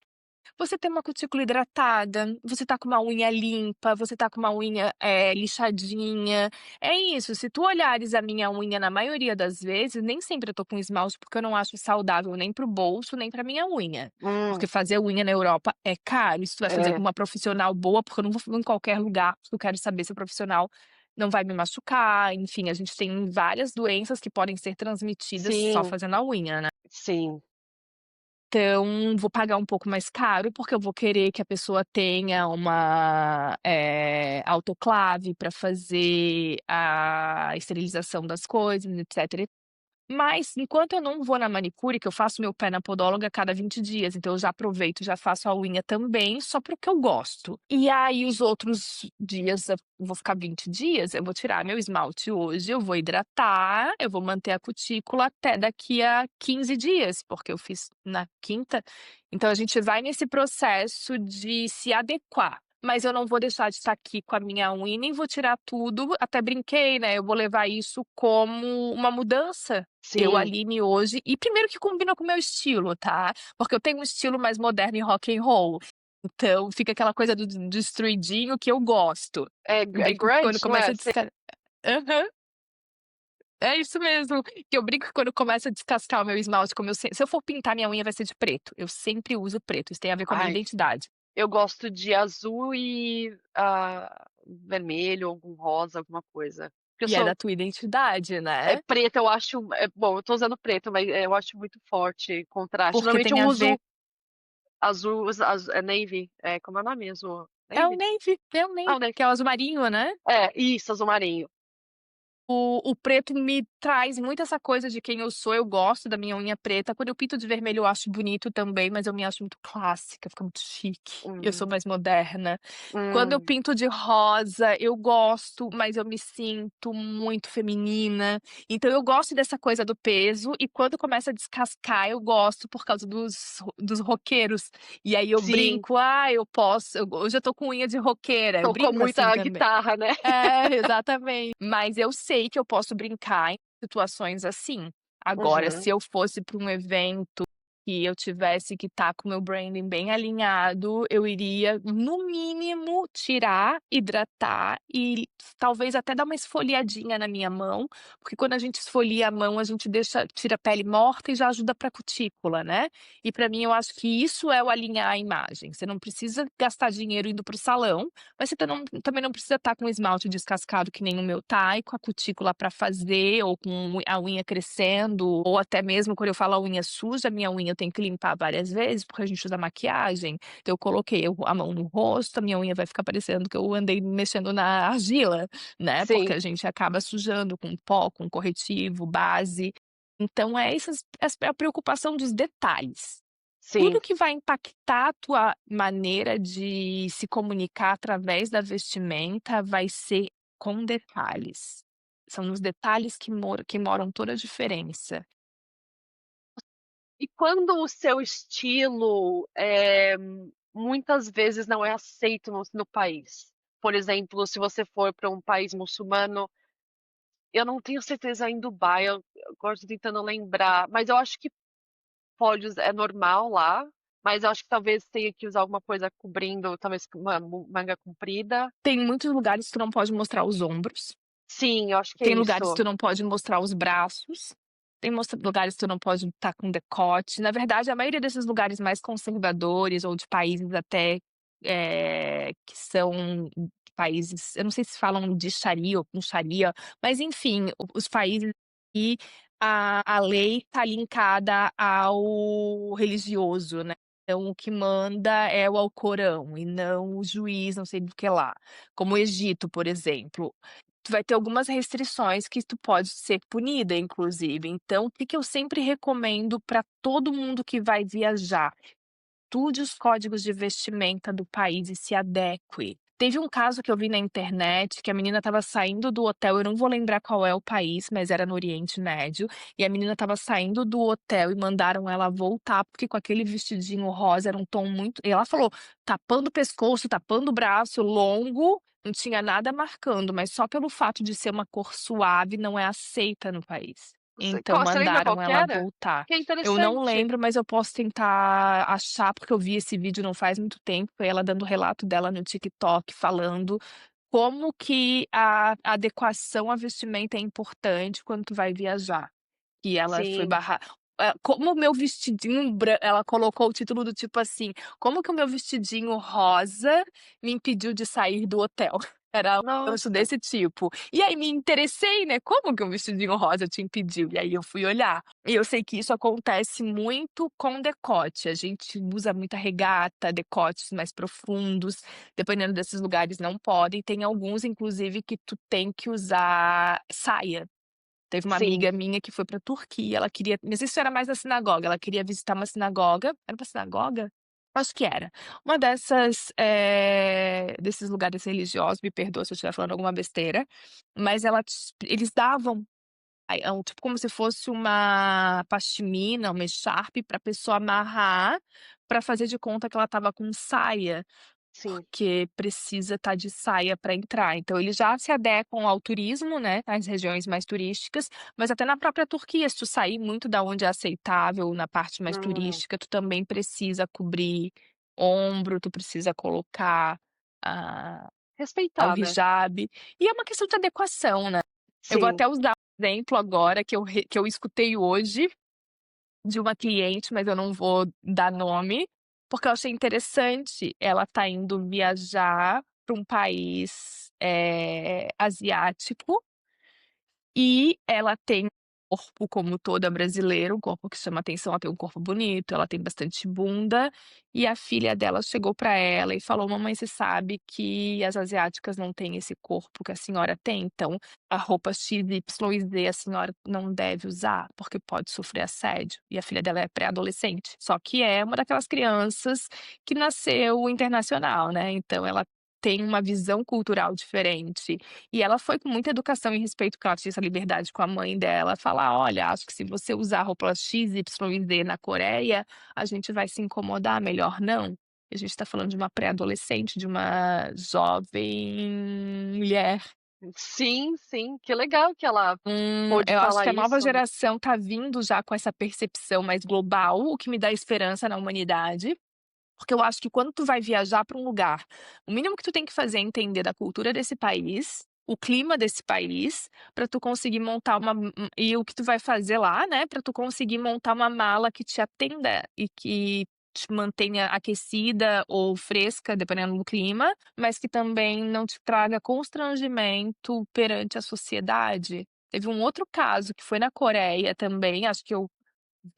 você ter uma cutícula hidratada, você tá com uma unha limpa, você tá com uma unha, lixadinha. É isso, se tu olhares a minha unha na maioria das vezes, nem sempre eu tô com esmalte, porque eu não acho saudável nem para o bolso, nem pra minha unha. Hum, Porque fazer unha na Europa é caro, e se tu vai fazer com é. uma profissional boa, porque eu não vou em qualquer lugar, porque eu quero saber se o profissional não vai me machucar, enfim, a gente tem várias doenças que podem ser transmitidas só Sim, fazendo a unha, né. sim, Então, vou pagar um pouco mais caro, porque eu vou querer que a pessoa tenha uma, autoclave para fazer a esterilização das coisas, etc. Mas, enquanto eu não vou na manicure, que eu faço meu pé na podóloga a cada 20 dias, então eu já aproveito e já faço a unha também, só para o que eu gosto. E aí os outros dias, eu vou ficar 20 dias, eu vou tirar meu esmalte hoje, eu vou hidratar, eu vou manter a cutícula até daqui a 15 dias, porque eu fiz na quinta. Então a gente vai nesse processo de se adequar. Mas eu não vou deixar de estar aqui com a minha unha e nem vou tirar tudo, até brinquei, né, eu vou levar isso como uma mudança. Eu, sim, Aline, hoje e primeiro que combina com o meu estilo, tá, porque eu tenho um estilo mais moderno e rock and roll, então fica aquela coisa do destruidinho que eu gosto. Eu é brinco que quando grunge, não começa é? a aham, é isso mesmo, que eu brinco que quando começa a descascar o meu esmalte, como se eu for pintar minha unha vai ser de preto, eu sempre uso preto, isso tem a ver com a minha Ai, identidade. eu gosto de azul e, vermelho, algum rosa, alguma coisa. Porque eu E é da sou tua identidade, é né, preta, eu acho bom, eu tô usando preto, mas, eu acho muito forte contraste. porque Normalmente eu tem a ver uso azul, navy, como é o nome mesmo? Navy? é o navy, Ah, o navy. que é o azul marinho, né. Isso, azul marinho. O preto me traz muito essa coisa de quem eu sou, eu gosto da minha unha preta, quando eu pinto de vermelho eu acho bonito também, mas eu me acho muito clássica, fica muito chique, eu sou Hum, mais moderna. Quando eu hum, pinto de rosa, eu gosto, mas eu me sinto muito feminina, então eu gosto dessa coisa do peso e quando começa a descascar eu gosto por causa dos roqueiros, e aí eu sim, brinco: "Ah, eu posso hoje eu tô com unha de roqueira", eu tocou brinco assim muita também. guitarra, né. É, exatamente. Mas eu sei que eu posso brincar em situações assim. Agora, Uhum, se eu fosse para um evento que eu tivesse que estar com o meu branding bem alinhado, eu iria, no mínimo, tirar, hidratar e talvez até dar uma esfoliadinha na minha mão, porque quando a gente esfolia a mão, a gente tira a pele morta e já ajuda para cutícula, né. E para mim eu acho que isso é o alinhar a imagem. Você não precisa gastar dinheiro indo para o salão, mas você também não precisa estar com o esmalte descascado que nem o meu tá, e com a cutícula para fazer, ou com a unha crescendo, ou até mesmo quando eu falo a unha suja, minha unha eu tenho que limpar várias vezes, porque a gente usa maquiagem. Então eu coloquei a mão no rosto, a minha unha vai ficar parecendo que eu andei mexendo na argila, né, porque sim, a gente acaba sujando com pó, com corretivo, base. Então é a preocupação dos detalhes. sim, Tudo que vai impactar a tua maneira de se comunicar através da vestimenta vai ser com detalhes. São nos detalhes que moram toda a diferença. E quando o seu estilo, muitas vezes não é aceito no país? Por exemplo, se você for para um país muçulmano, Eu não tenho certeza em Dubai, eu agora tô tentando lembrar, mas eu acho que pode usar, é normal lá, mas eu acho que talvez tenha que usar alguma coisa cobrindo, talvez uma manga comprida. Tem muitos lugares que tu não pode mostrar os ombros. Sim, eu acho que é Tem lugares que isso. tu não pode mostrar os braços, tem lugares que tu não pode estar com decote. Na verdade, a maioria desses lugares mais conservadores ou de países até, que são países, eu não sei se falam de Sharia ou com Sharia, mas enfim, os países que a lei está linkada ao religioso, né. Então o que manda é o Alcorão e não o juiz não sei do que lá, como o Egito, por exemplo. Tu vai ter algumas restrições que tu pode ser punida, inclusive. Então, o que que eu sempre recomendo para todo mundo que vai viajar? Estude os códigos de vestimenta do país e se adeque. Teve um caso que eu vi na internet que a menina estava saindo do hotel, eu não vou lembrar qual é o país, mas era no Oriente Médio, e a menina estava saindo do hotel e mandaram ela voltar, porque com aquele vestidinho rosa era um tom muito. E ela falou, tapando o pescoço, tapando o braço, longo, não tinha nada marcando, mas só pelo fato de ser uma cor suave não é aceita no país. Então Você lembra qual mandaram que ela era? voltar. Que é Eu não interessante. lembro, mas eu posso tentar achar, porque eu vi esse vídeo não faz muito tempo, foi ela dando o relato dela no TikTok, falando como que a adequação à vestimenta é importante quando tu vai viajar. Que ela foi Sim. barrar como o meu vestidinho ela colocou o título do tipo assim: "Como que o meu vestidinho rosa me impediu de sair do hotel". Era um negócio Nossa. desse tipo. E aí me interessei, né, como que um vestidinho rosa te impediu? E aí eu fui olhar. E eu sei que isso acontece muito com decote, a gente usa muita regata, decotes mais profundos, dependendo desses lugares não podem, tem alguns inclusive que tu tem que usar saia. Teve uma Sim, amiga minha que foi pra Turquia, ela queria, não sei se era mais a sinagoga, ela queria visitar uma sinagoga, era uma sinagoga? Acho que era. Uma dessas, desses lugares religiosos, me perdoa se eu estiver falando alguma besteira, mas eles davam, tipo como se fosse uma pashmina, uma echarpe pra pessoa amarrar, pra fazer de conta que ela estava com saia. sim. Porque precisa estar de saia para entrar. Então eles já se adequam ao turismo, né, às regiões mais turísticas, mas até na própria Turquia, se tu sair muito da onde é aceitável, na parte mais Hum, turística, tu também precisa cobrir ombro, tu precisa colocar, ah, o respeitar, né. hijab, e é uma questão de adequação, né. Eu vou Sim, até usar um exemplo agora que eu escutei hoje, de uma cliente, mas eu não vou dar nome, porque eu achei interessante. Ela tá indo viajar para um país, asiático, e ela tem um corpo como toda brasileira, um corpo que chama atenção, ela tem um corpo bonito, ela tem bastante bunda, e a filha dela chegou pra ela e falou: "Mamãe, você sabe que as asiáticas não têm esse corpo que a senhora tem, então a roupa X, Y e Z a senhora não deve usar, porque pode sofrer assédio". E a filha dela é pré-adolescente, só que é uma daquelas crianças que nasceu internacional, né, então ela tem uma visão cultural diferente. E ela foi com muita educação e respeito, porque ela tinha essa liberdade com a mãe dela, falar: "Olha, acho que se você usar roupa X, Y e Z na Coreia, a gente vai se incomodar, melhor não". A gente tá falando de uma pré-adolescente, de uma jovem mulher. sim, sim. Que legal que ela pôde Eu acho falar que a nova isso, né. geração tá vindo já com essa percepção mais global, o que me dá esperança na humanidade. Porque eu acho que quando tu vai viajar para um lugar, o mínimo que tu tem que fazer é entender da cultura desse país, o clima desse país, para tu conseguir montar e o que tu vai fazer lá, né, para tu conseguir montar uma mala que te atenda e que te mantenha aquecida ou fresca, dependendo do clima, mas que também não te traga constrangimento perante a sociedade. Teve um outro caso que foi na Coreia também, acho que eu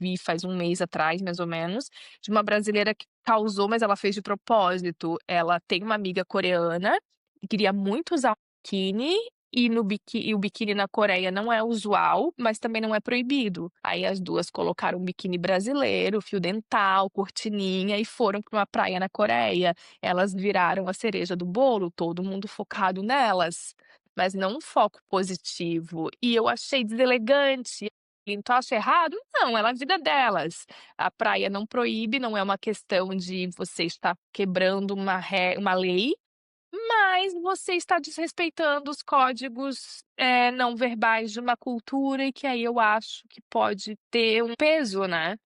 vi faz um mês atrás, mais ou menos, de uma brasileira que causou, mas ela fez de propósito. Ela tem uma amiga coreana que queria muito usar um biquíni, e o biquíni na Coreia não é usual, mas também não é proibido. Aí as 2 colocaram um biquíni brasileiro, fio dental, cortininha e foram para uma praia na Coreia. Elas viraram a cereja do bolo, todo mundo focado nelas, mas não um foco positivo. E eu achei deselegante. Então acho errado? Não, é na vida delas. A praia não proíbe, não é uma questão de você estar quebrando uma lei, mas você está desrespeitando os códigos, não verbais de uma cultura e que aí eu acho que pode ter um peso, né.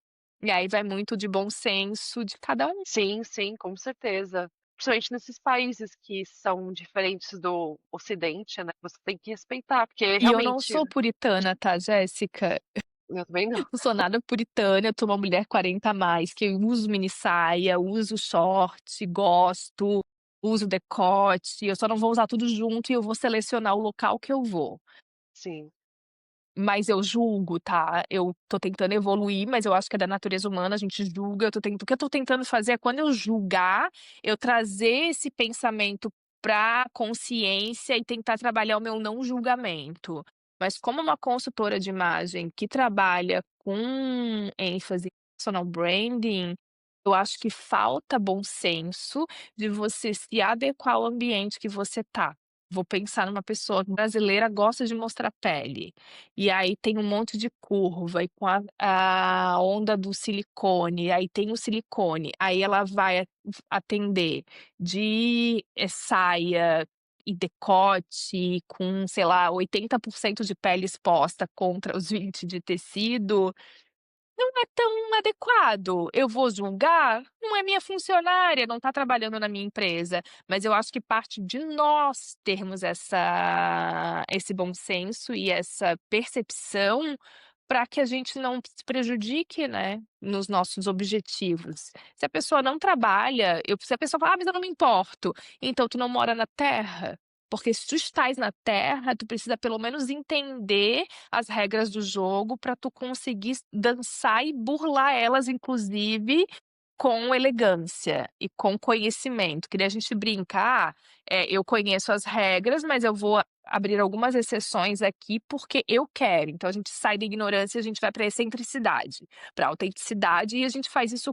E aí vai muito de bom senso de cada um. Sim, sim, com certeza. Principalmente nesses países que são diferentes do ocidente, né, você tem que respeitar, porque E eu não realmente sou puritana, tá, Jéssica? eu também não. Não sou nada puritana, eu sou uma mulher 40 a mais, que eu uso mini saia, uso short, gosto, uso decote, eu só não vou usar tudo junto e eu vou selecionar o local que eu vou. Sim, Mas eu julgo, tá, eu tô tentando evoluir, mas eu acho que é da natureza humana, a gente julga, o que eu tô tentando fazer é quando eu julgar, eu trazer esse pensamento pra consciência e tentar trabalhar o meu não julgamento. Mas como uma consultora de imagem que trabalha com ênfase em personal branding, eu acho que falta bom senso de você se adequar ao ambiente que você tá. Vou pensar numa pessoa brasileira gosta de mostrar pele. E aí tem um monte de curva e com a onda do silicone, aí tem o silicone, aí ela vai atender de, saia e decote com, sei lá, 80% de pele exposta contra os 20 de tecido, não é tão adequado. Eu vou julgar? Não é minha funcionária, não está trabalhando na minha empresa, mas eu acho que parte de nós termos esse bom senso e essa percepção para que a gente não se prejudique, né, nos nossos objetivos. Se a pessoa não trabalha, se a pessoa fala: "Ah, mas eu não me importo", então tu não mora na terra, porque se tu estás na terra, tu precisa pelo menos entender as regras do jogo para tu conseguir dançar e burlar elas, inclusive, com elegância e com conhecimento, que daí a gente brinca: "Ah, eu conheço as regras, mas eu vou abrir algumas exceções aqui, porque eu quero". Então a gente sai da ignorância e a gente vai para a excentricidade, pra autenticidade e a gente faz isso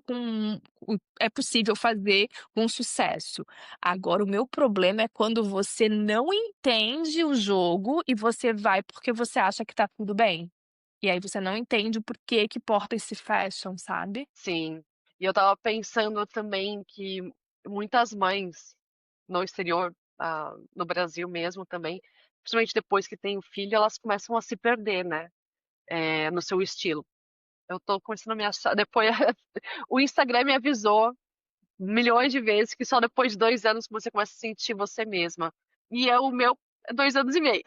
é possível fazer com sucesso. Agora o meu problema é quando você não entende o jogo e você vai porque você acha que tá tudo bem. E aí você não entende o porquê que portas se fecham, sabe? sim. E eu estava pensando também que muitas mães no exterior, no Brasil mesmo também, principalmente depois que tem o filho, elas começam a se perder, né, no seu estilo. Eu tô começando a me achar depois o Instagram me avisou milhões de vezes que só depois de 2 anos que você começa a sentir você mesma. E o meu é 2 anos e meio.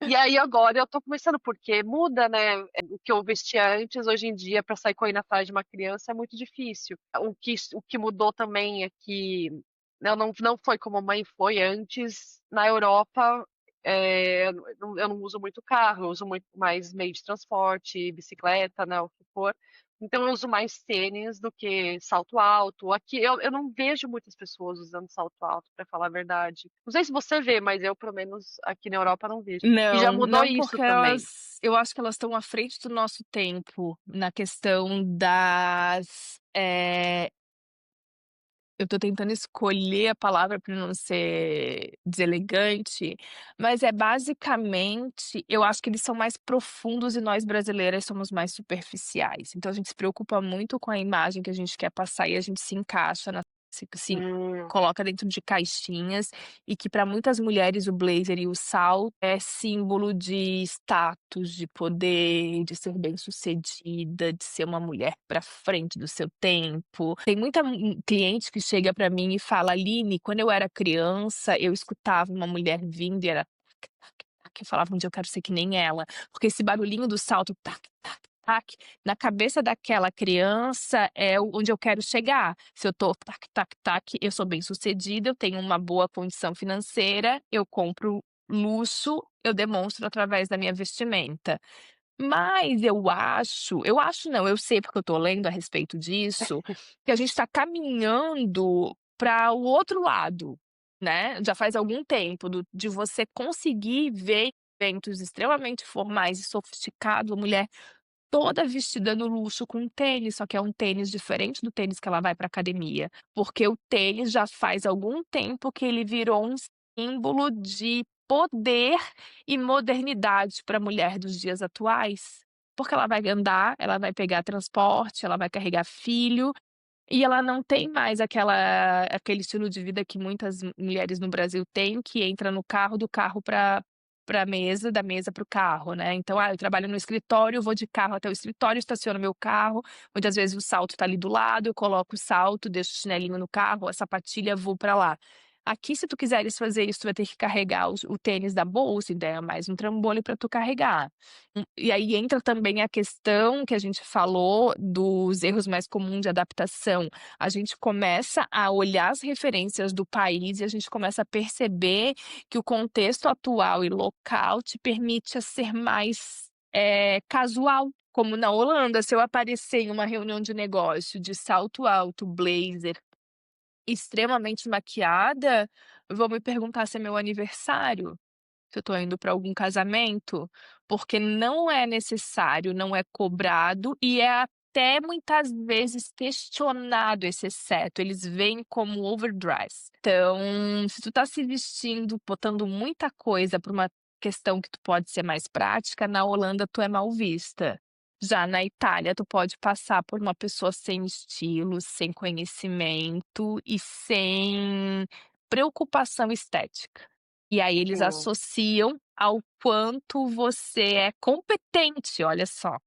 E aí agora eu tô começando, porque muda, né, o que eu vestia antes, hoje em dia, pra sair correndo atrás de uma criança é muito difícil. O que mudou também é que não foi como a mãe foi antes. Na Europa, eu não uso muito carro, eu uso muito mais meio de transporte, bicicleta, né, o que for. Então eu uso mais tênis do que salto alto. Aqui eu não vejo muitas pessoas usando salto alto, pra falar a verdade. Não sei se você vê, mas eu, pelo menos aqui na Europa, não vejo. E já Não, mudou não isso porque também. eu acho que elas estão à frente do nosso tempo, na questão eu tô tentando escolher a palavra para não ser deselegante, mas é basicamente, eu acho que eles são mais profundos e nós brasileiras somos mais superficiais. Então a gente se preocupa muito com a imagem que a gente quer passar e a gente se encaixa se Hum, coloca dentro de caixinhas, e que para muitas mulheres o blazer e o salto é símbolo de status, de poder, de ser bem-sucedida, de ser uma mulher para frente do seu tempo. Tem muita cliente que chega para mim e fala: "Aline, quando eu era criança, eu escutava uma mulher vindo e era tac, tac, tac", eu falava: "Um dia eu quero ser que nem ela", porque esse barulhinho do salto tac, tac, tac, na cabeça daquela criança é onde eu quero chegar. Se eu tô tac, tac, tac, eu sou bem-sucedida, eu tenho uma boa condição financeira, eu compro luxo, eu demonstro através da minha vestimenta. Mas eu acho não, eu sei porque eu tô lendo a respeito disso, que a gente tá caminhando para o outro lado, né, já faz algum tempo de você conseguir ver eventos extremamente formais e sofisticados, a mulher toda vestida no luxo com um tênis, só que é um tênis diferente do tênis que ela vai para academia, porque o tênis já faz algum tempo que ele virou um símbolo de poder e modernidade para a mulher dos dias atuais. Porque ela vai andar, ela vai pegar transporte, ela vai carregar filho, E ela não tem mais aquele estilo de vida que muitas mulheres no Brasil têm, que entra no carro, do carro para mesa, da mesa para o carro, né. Então: "Ah, eu trabalho no escritório, eu vou de carro até o escritório, estaciono meu carro", muitas vezes o salto está ali do lado, eu coloco o salto, deixo o chinelinho no carro, a sapatilha, vou para lá. Aqui, se tu quiseres fazer isso, tu vai ter que carregar o tênis da bolsa, então é mais um trambolho para tu carregar. E aí entra também a questão que a gente falou dos erros mais comuns de adaptação. A gente começa a olhar as referências do país e a gente começa a perceber que o contexto atual e local te permite a ser mais, casual. Como na Holanda, se eu aparecer em uma reunião de negócio de salto alto, blazer, extremamente maquiada, vão me perguntar se é meu aniversário, se eu tô indo para algum casamento, porque não é necessário, não é cobrado e é até muitas vezes questionado esse exceto, eles veem como overdress. Então, se tu tá se vestindo, botando muita coisa para uma questão que tu pode ser mais prática, na Holanda tu é mal vista. Já na Itália, tu pode passar por uma pessoa sem estilo, sem conhecimento e sem preocupação estética. E aí eles Hum. associam ao quanto você é competente, olha só,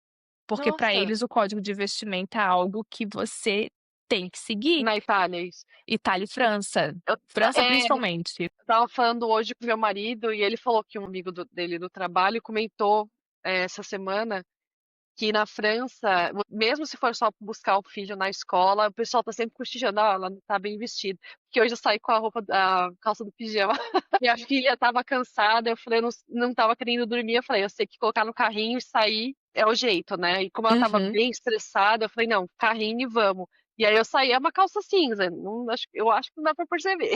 porque para Nossa, eles o código de vestimenta é algo que você tem que seguir. na Itália isso. Itália e França, Eu França eu principalmente. estava falando hoje com meu marido e ele falou que um amigo dele do trabalho comentou, essa semana, que na França, mesmo se for só buscar o filho na escola, o pessoal tá sempre cochichando: "Ah, ela não tá bem vestida", porque hoje eu saí com a calça do pijama. Minha filha estava cansada, eu falei: "Eu não estava querendo dormir", eu falei: "Eu sei que colocar no carrinho e sair é o jeito, né". E como ela estava Uhum. bem estressada, eu falei: "Não, carrinho e vamos". E aí eu saí, é uma calça cinza, não acho, eu acho que não dá pra perceber.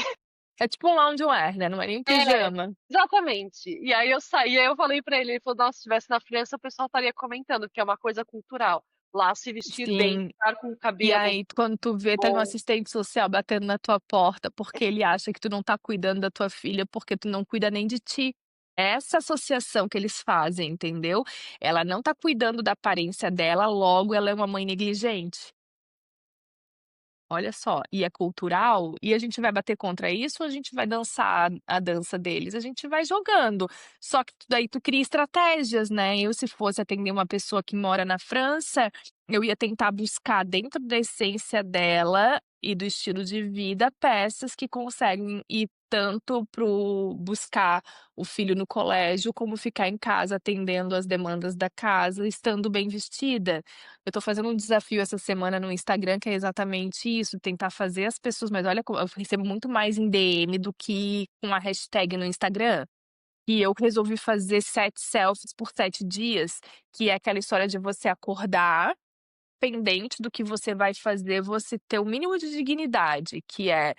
É tipo um loungewear, né, não é nem É, pijama. exatamente. E aí eu saí, aí eu falei pra ele, ele falou: "Nossa, se estivesse na França, o pessoal estaria comentando, que é uma coisa cultural. Lá se vestir bem, Sim. estar com o E cabelo aí quando tu vê, tá um bom". assistente social batendo na tua porta, porque ele acha que tu não tá cuidando da tua filha, porque tu não cuida nem de ti. Essa associação que eles fazem, entendeu? Ela não tá cuidando da aparência dela, logo ela é uma mãe negligente. Olha só, e é cultural, e a gente vai bater contra isso ou a gente vai dançar a dança deles? A gente vai jogando. Só que daí tu cria estratégias, né. Eu, se fosse atender uma pessoa que mora na França, eu ia tentar buscar dentro da essência dela e do estilo de vida, peças que conseguem ir tanto para buscar o filho no colégio, como ficar em casa atendendo as demandas da casa, estando bem vestida. Eu tô fazendo um desafio essa semana no Instagram que é exatamente isso, tentar fazer as pessoas, mas olha, como eu recebo muito mais em DM do que com a hashtag no Instagram. E eu resolvi fazer 7 selfies por 7 dias, que é aquela história de você acordar, pendente do que você vai fazer, você ter o mínimo de dignidade, que é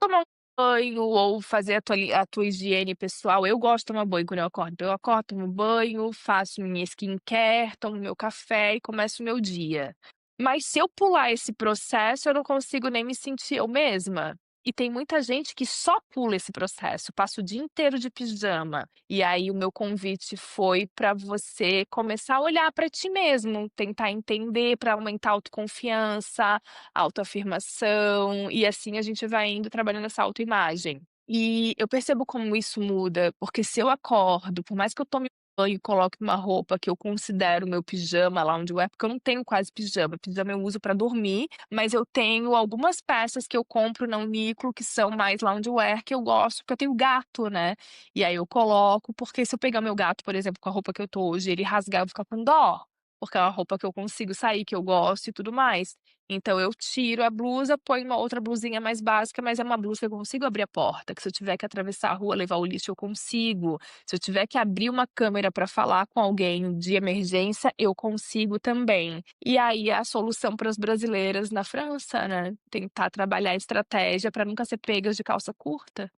tomar um banho ou fazer a tua higiene pessoal. Eu gosto de tomar banho quando eu acordo, então eu acordo, tomo banho, faço minha skincare, tomo meu café e começo o meu dia. Mas se eu pular esse processo, eu não consigo nem me sentir eu mesma. E tem muita gente que só pula esse processo, passa o dia inteiro de pijama. E aí o meu convite foi para você começar a olhar para ti mesmo, tentar entender para aumentar a autoconfiança, autoafirmação, e assim a gente vai indo trabalhando essa autoimagem. E eu percebo como isso muda, porque se eu acordo, por mais que eu tome banho e coloque uma roupa que eu considero meu pijama loungewear, porque eu não tenho quase pijama, pijama eu uso para dormir, mas eu tenho algumas peças que eu compro na Uniqlo que são mais loungewear que eu gosto, porque eu tenho gato, né, e aí eu coloco, porque se eu pegar meu gato, por exemplo, com a roupa que eu tô hoje, ele rasgar, eu vou ficar com dó, porque é uma roupa que eu consigo sair, que eu gosto e tudo mais. Então eu tiro a blusa, ponho uma outra blusinha mais básica, mas é uma blusa que eu consigo abrir a porta, que se eu tiver que atravessar a rua, levar o lixo, eu consigo. Se eu tiver que abrir uma câmera para falar com alguém de emergência, eu consigo também. E aí é a solução para as brasileiras na França, né, tentar trabalhar a estratégia para nunca ser pegas de calça curta.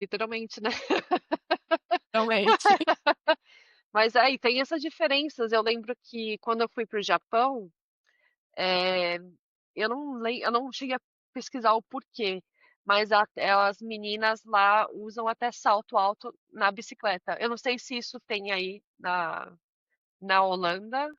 Literalmente, né. Realmente. Mas aí tem essas diferenças. Eu lembro que quando eu fui para o Japão, eh, eu não cheguei a pesquisar o porquê, mas as meninas lá usam até salto alto na bicicleta. Eu não sei se isso tem aí na Holanda.